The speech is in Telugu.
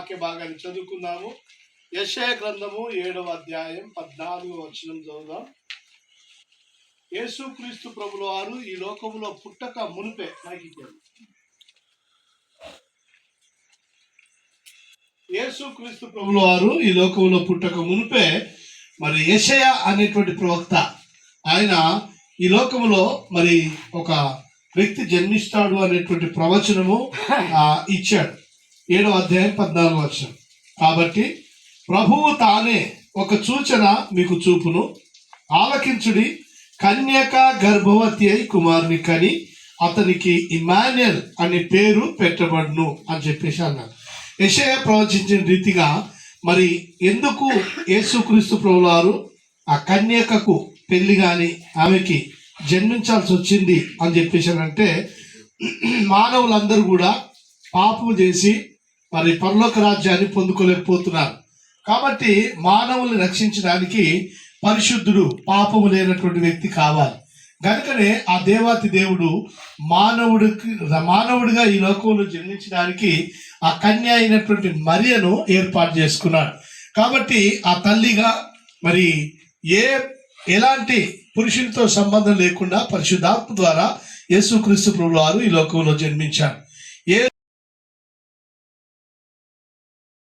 వాక్య భాగాన్ని చదువుకున్నాము. యెషయా గ్రంథము 7వ అధ్యాయం 14వ వచనం చదువుదాం. యేసుక్రీస్తు ప్రభుల వారు ఈ లోకములో పుట్టక మునిపే యేసుక్రీస్తు ప్రభుల వారు ఈ లోకంలో పుట్టక మునిపే మరి యెషయా అనేటువంటి ప్రవక్త ఆయన ఈ లోకములో మరి ఒక వ్యక్తి జన్మిస్తాడు అనేటువంటి ప్రవచనము ఇచ్చాడు. 7వ అధ్యాయం 14వ వచనం. కాబట్టి ప్రభువు తానే ఒక సూచన మీకు చూపును, ఆలకించుడి, కన్యక గర్భవతి అయి కుమారుని కని అతనికి ఇమాన్యుయల్ అనే పేరు పెట్టబడును అని చెప్పేసి అన్నారు. యెషయా ప్రవచించిన రీతిగా మరి ఎందుకు యేసుక్రీస్తు ప్రభుల వారు ఆ కన్యకకు పెళ్లి కానీ ఆమెకి జన్మించాల్సి వచ్చింది అని చెప్పేసి అంటే, మానవులందరూ కూడా పాపము చేసి మరి పరలోక రాజ్యాన్ని పొందుకోలేకపోతున్నారు. కాబట్టి మానవుల్ని రక్షించడానికి పరిశుద్ధుడు, పాపము లేనటువంటి వ్యక్తి కావాలి. కనుకనే ఆ దేవాతి దేవుడు మానవుడిగా ఈ లోకంలో జన్మించడానికి ఆ కన్య అయినటువంటి మరియను ఏర్పాటు చేసుకున్నాడు. కాబట్టి ఆ తల్లిగా మరి ఎలాంటి పురుషునితో సంబంధం లేకుండా పరిశుద్ధాత్మ ద్వారా యేసుక్రీస్తు ప్రభువు వారు ఈ లోకంలో జన్మించారు.